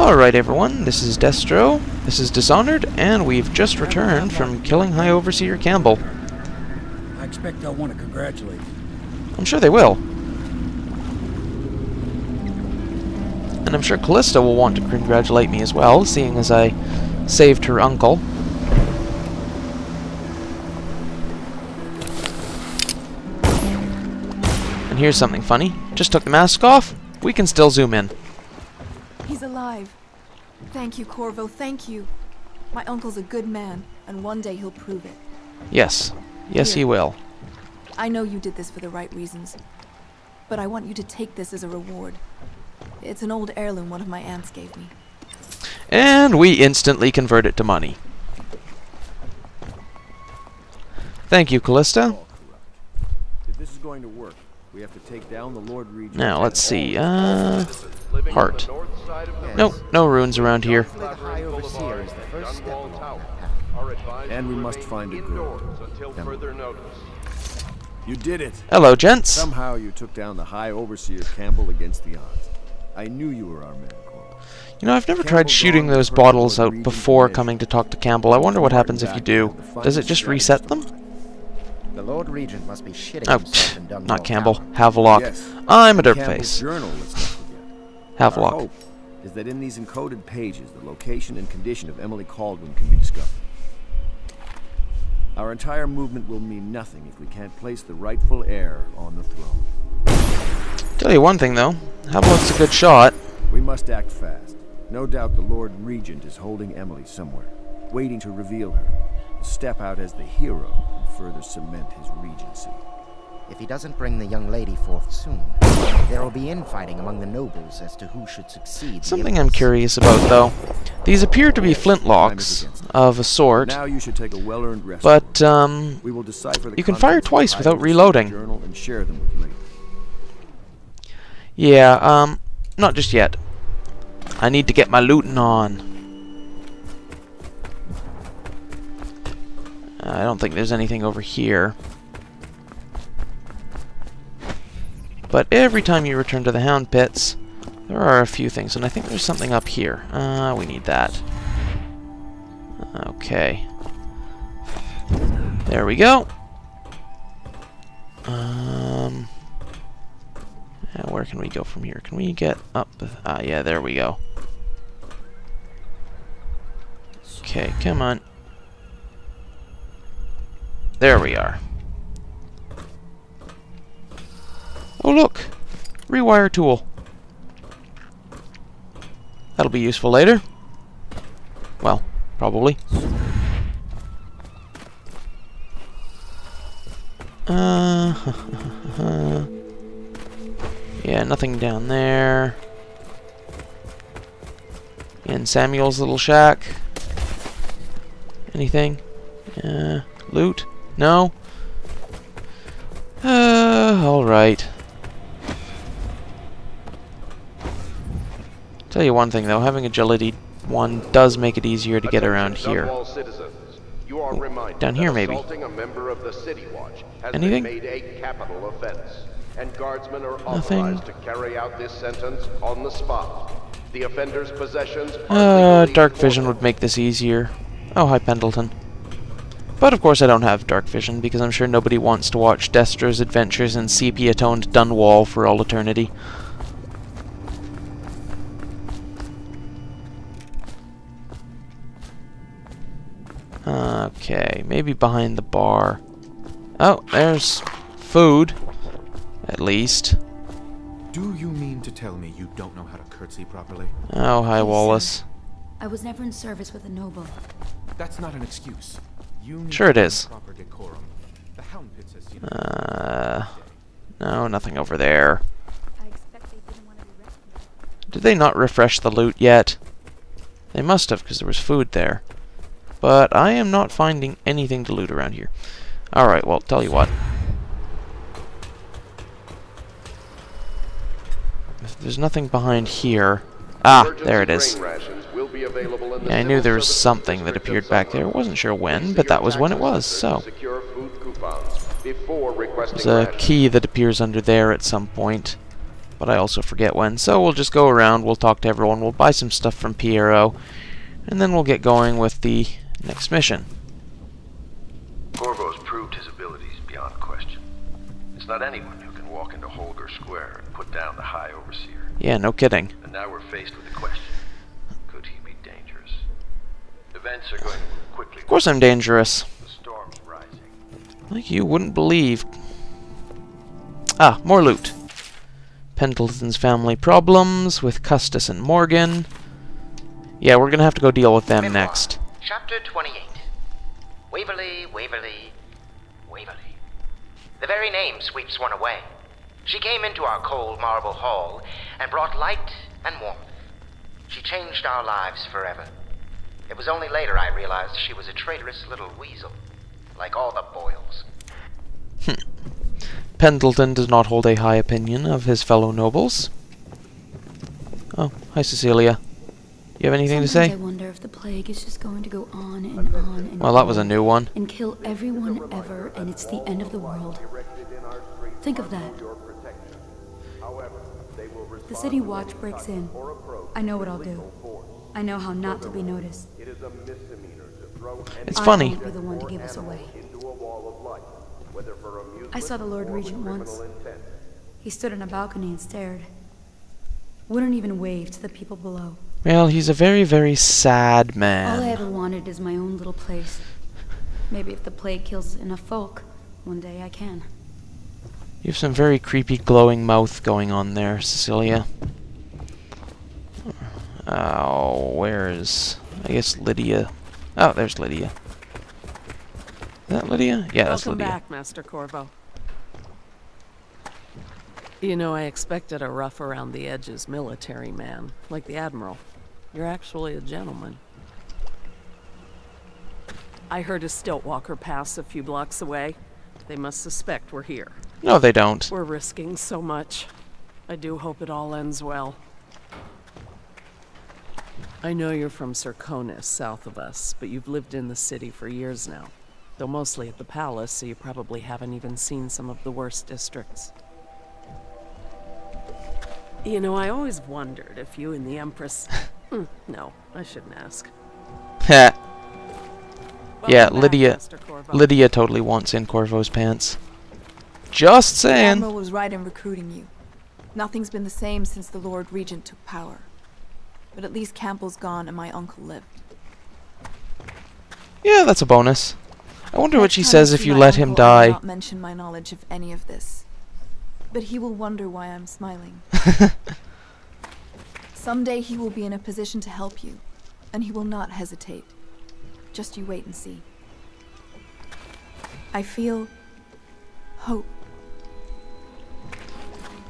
Alright everyone, this is Destro, this is Dishonored, and we've just returned from killing High Overseer Campbell. I expect they'll want to congratulate you. I'm sure they will. And I'm sure Callista will want to congratulate me as well, seeing as I saved her uncle. And here's something funny. Just took the mask off, we can still zoom in. He's alive. Thank you, Corvo, thank you. My uncle's a good man, and one day he'll prove it. Yes. Yes, he will. I know you did this for the right reasons, but I want you to take this as a reward. It's an old heirloom one of my aunts gave me. And we instantly convert it to money. Thank you, Callista. If this is going to work, we have to take down the Lord Regent. Now, let's see. Heart. Nope, no runes around here. And we must find a girl. You did it. Hello, gents. Somehow you took down the High Overseer Campbell against the odds. I knew you were our man, Corvo. You know, I've never tried shooting those bottles out before coming to talk to Campbell. I wonder what happens if you do. Does it just reset them? The Lord Regent must be shitting Oh, himself in Dunwall. not Campbell. Havelock. Yes. I'm a Campbell's dirtface. journal, let's not forget. Our Havelock. hope is that in these encoded pages, the location and condition of Emily Caldwin can be discovered. Our entire movement will mean nothing if we can't place the rightful heir on the throne. Tell you one thing, though. Havelock's a good shot. We must act fast. No doubt the Lord Regent is holding Emily somewhere, waiting to reveal her, to step out as the hero and further cement his regency. If he doesn't bring the young lady forth soon, there will be infighting among the nobles as to who should succeed. Something I'm curious about, though. These appear to be flintlocks of a sort, Now you should take a well-earned rest. but we will decipher the you can fire contents of twice the without High reloading. Journal and share them with you later. Yeah, not just yet. I need to get my looting on. I don't think there's anything over here. But every time you return to the Hound Pits, there are a few things, and I think there's something up here. We need that. Okay. There we go. Where can we go from here? Can we get up? Yeah, there we go. Okay, come on. There we are. Oh look! Rewire tool. That'll be useful later. Well, probably. Yeah, nothing down there. In Samuel's little shack. Anything? Loot? No? Alright. Tell you one thing though, having agility 1 does make it easier to get around here. Ooh, down here maybe. Anything? And guardsmen are Nothing. authorized to carry out this sentence on the spot. The offender's possessions are Dark vision would make this easier. Oh, hi Pendleton. But of course I don't have dark vision because I'm sure nobody wants to watch Destro's adventures in sepia-toned Dunwall for all eternity. Okay, maybe behind the bar. Oh, there's food. At least. Do you mean to tell me you don't know how to curtsy properly? Oh, hi Wallace. I was never in service with a noble. That's not an excuse. You need Sure it is. proper decorum. The Hound Pits has seen No, nothing over there. I expect they didn't want to be rescued. Did they not refresh the loot yet? They must have, because there was food there. But I am not finding anything to loot around here. Alright, well, tell you what. If there's nothing behind here... Ah, there it is. Yeah, I knew there was something that appeared back there. I wasn't sure when, but that was when it was, so. There's a key that appears under there at some point. but I also forget when. So we'll just go around, we'll talk to everyone, we'll buy some stuff from Piero, and then we'll get going with the next mission. Corvo's proved his abilities beyond question. It's not anyone who can walk into Holger Square and put down the High Overseer. Yeah, no kidding. And now we're faced with the question. Could he be dangerous? Events are going to move quickly. Of course I'm dangerous. The storm's rising. Like you wouldn't believe. Ah, more loot. Pendleton's family problems with Custis and Morgan. Yeah, we're gonna have to go deal with them Memoir, next. Chapter 28. Waverly, Waverly, Waverly. The very name sweeps one away. She came into our cold marble hall and brought light and warmth. She changed our lives forever. It was only later I realized she was a traitorous little weasel, like all the Boyles. Pendleton does not hold a high opinion of his fellow nobles. Oh, hi Cecilia. You have anything to say? I wonder if the plague is just going to go on and on and Well, that was a new one. and kill everyone ever, and it's the end of the world. Think of that. The city watch breaks in. I know what I'll do. I know how not to be noticed. It's funny. I won't be the one to give us away. I saw the Lord Regent once. He stood on a balcony and stared. Wouldn't even wave to the people below. Well, he's a very, very sad man. All I ever wanted is my own little place. Maybe if the plague kills enough folk, one day I can. You have some very creepy glowing mouth going on there, Cecilia. Oh, where's... I guess Lydia. Oh, there's Lydia. Is that Lydia? Yeah, that's Welcome Lydia. back, Master Corvo. You know, I expected a rough around the edges military man, like the Admiral. You're actually a gentleman. I heard a stilt walker pass a few blocks away. They must suspect we're here. No, they don't. We're risking so much. I do hope it all ends well. I know you're from Serconis, south of us, but you've lived in the city for years now. Though mostly at the palace, so you probably haven't even seen some of the worst districts. You know, I always wondered if you and the Empress... no, I shouldn't ask. Ha. Yeah, Welcome back, Lydia. Master Corvo. Lydia totally wants in Corvo's pants. Just The saying. Admiral was right in recruiting you. Nothing's been the same since the Lord Regent took power. But at least Campbell's gone and my uncle lived. Yeah, that's a bonus. I wonder what Next she time I says if see you my let him uncle, I will die. not mention my knowledge of any of this. But he will wonder why I'm smiling. Someday he will be in a position to help you, and he will not hesitate. Just you wait and see. I feel hope.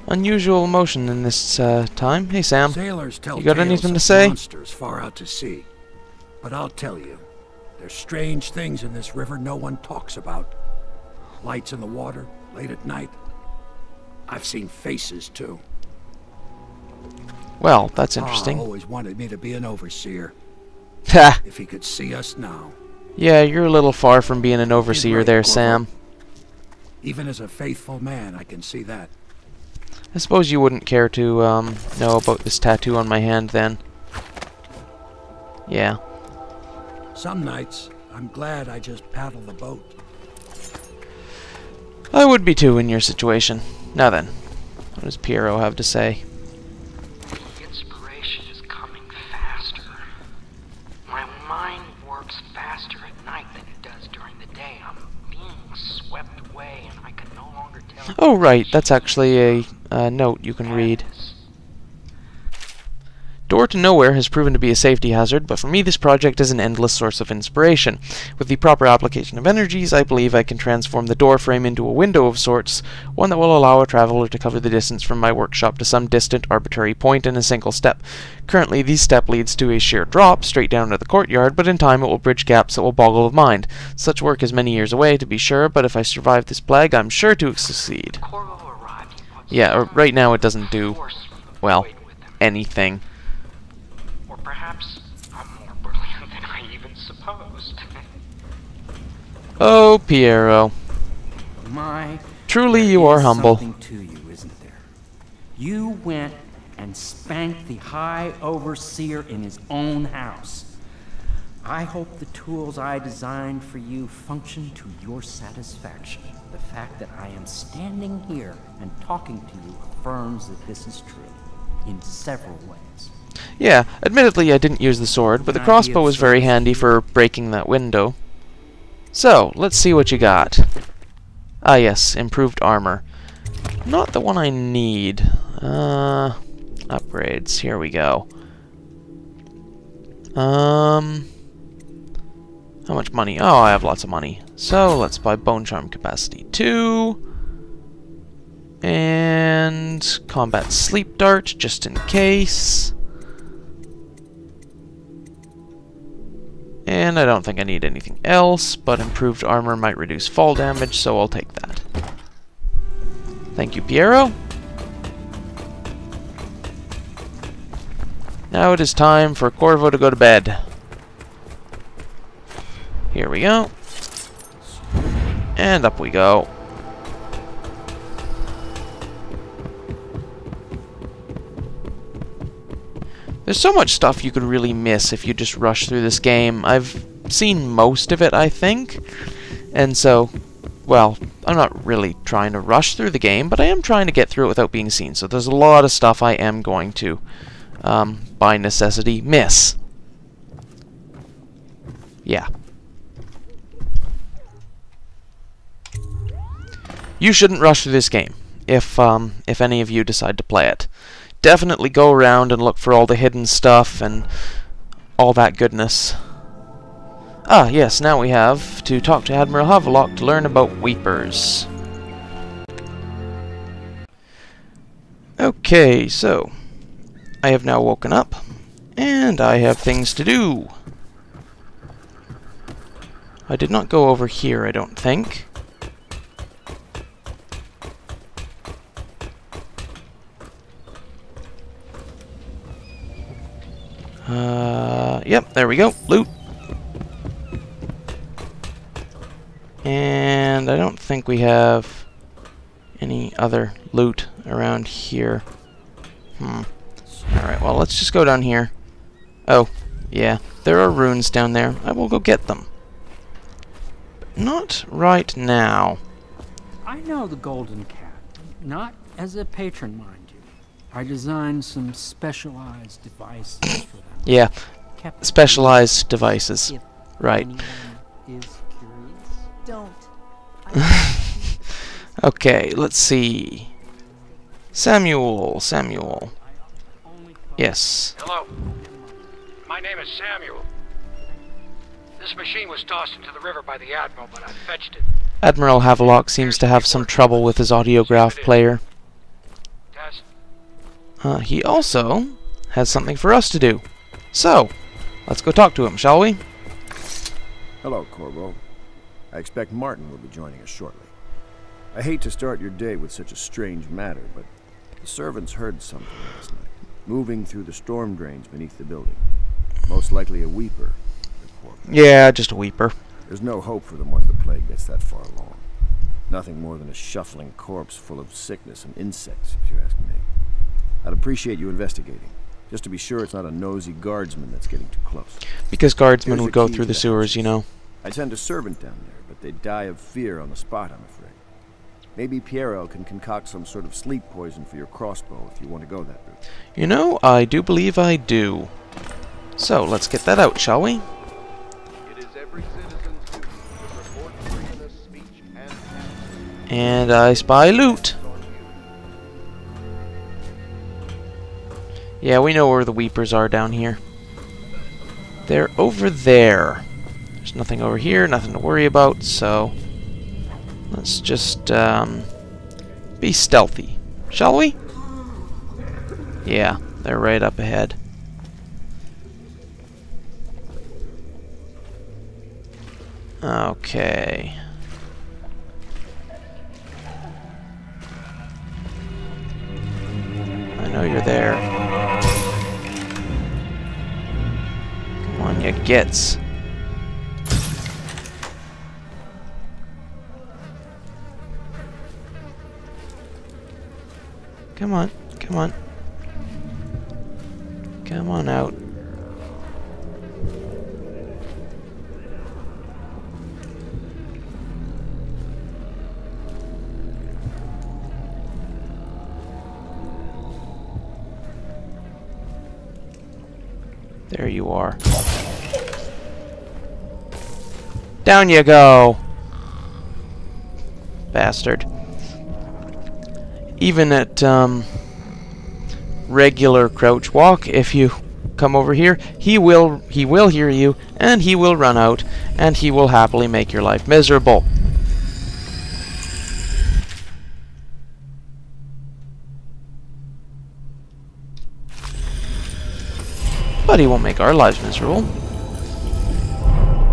Unusual emotion in this time. Hey, Sam. Sailors tell You got tales anything to of say? monsters far out to sea. But I'll tell you, there's strange things in this river no one talks about. Lights in the water, late at night. I've seen faces, too. Well, that's interesting. Pa always wanted me to be an overseer. Ha! If he could see us now. Yeah, you're a little far from being an overseer right, there, Corvo. Sam. Even as a faithful man, I can see that. I suppose you wouldn't care to know about this tattoo on my hand then. Yeah. Some nights, I'm glad I just paddle the boat. I would be too in your situation. Now then, what does Piero have to say? The inspiration is coming faster. My mind works faster at night than it does during the day. I'm being swept away and I can no longer tell... Oh right, that's actually a note you can read. Door to Nowhere has proven to be a safety hazard, but for me this project is an endless source of inspiration. With the proper application of energies, I believe I can transform the door frame into a window of sorts, one that will allow a traveler to cover the distance from my workshop to some distant arbitrary point in a single step. Currently, this step leads to a sheer drop, straight down to the courtyard, but in time it will bridge gaps that will boggle the mind. Such work is many years away, to be sure, but if I survive this plague, I'm sure to succeed. Yeah, right now it doesn't do, well, anything. Perhaps I'm more brilliant than I even supposed. Oh, Piero. My, Truly you are humble. Something to you, isn't there? You went and spanked the High Overseer in his own house. I hope the tools I designed for you function to your satisfaction. The fact that I am standing here and talking to you affirms that this is true, in several ways. Yeah, admittedly I didn't use the sword, but the crossbow was very handy for breaking that window. So, let's see what you got. Ah yes, improved armor. Not the one I need. Upgrades, here we go. How much money? Oh, I have lots of money. So, let's buy Bone Charm Capacity 2. And Combat Sleep Dart, just in case. And I don't think I need anything else, but improved armor might reduce fall damage, so I'll take that. Thank you, Piero. Now it is time for Corvo to go to bed. Here we go. And up we go. There's so much stuff you could really miss if you just rush through this game. I've seen most of it, I think. And so, well, I'm not really trying to rush through the game, but I am trying to get through it without being seen. So there's a lot of stuff I am going to, by necessity, miss. Yeah. You shouldn't rush through this game, if any of you decide to play it. Definitely go around and look for all the hidden stuff and all that goodness. Ah, yes, now we have to talk to Admiral Havelock to learn about Weepers. Okay, so I have now woken up, and I have things to do. I did not go over here, I don't think. Yep, there we go. Loot. And I don't think we have any other loot around here. Alright, well, let's just go down here. Oh, yeah, there are runes down there. I will go get them. But not right now. I know the Golden Cat, not as a patron, mind you. I designed some specialized devices for them. Yeah, specialized devices. Right. Is curious? Don't. Okay, let's see. Samuel. Yes. Hello. My name is Samuel. This machine was tossed into the river by the Admiral, but I fetched it. Admiral Havelock seems to have some trouble with his audiograph player. Test. He also has something for us to do. So, let's go talk to him, shall we? Hello, Corvo. I expect Martin will be joining us shortly. I hate to start your day with such a strange matter, but the servants heard something last night, moving through the storm drains beneath the building. Most likely a weeper. Yeah, just a weeper. There's no hope for them once the plague gets that far along. Nothing more than a shuffling corpse full of sickness and insects, if you ask me. I'd appreciate you investigating, just to be sure it's not a nosy guardsman that's getting too close. Because guardsmen would go through the sewers, you know. I'd send a servant down there, but they'd die of fear on the spot, I'm afraid. Maybe Piero can concoct some sort of sleep poison for your crossbow if you want to go that route. You know, I do believe I do. So, let's get that out, shall we? It is every citizen's duty to report freedom of speech and And I spy loot. Yeah, we know where the weepers are down here. They're over there. There's nothing over here, nothing to worry about, so let's just be stealthy, shall we? Yeah, they're right up ahead. Okay. I know you're there. Come on, you gits. Come on, Come on. Come on out. There you are. Down you go! Bastard. Even at, regular crouch walk, if you come over here, he will hear you, and he will run out, and he will happily make your life miserable. But he won't make our lives miserable.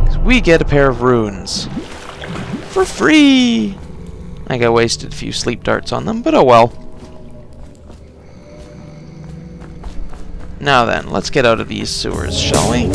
'Cause we get a pair of runes. For free! I think I wasted a few sleep darts on them, but oh well. Now then, let's get out of these sewers, shall we?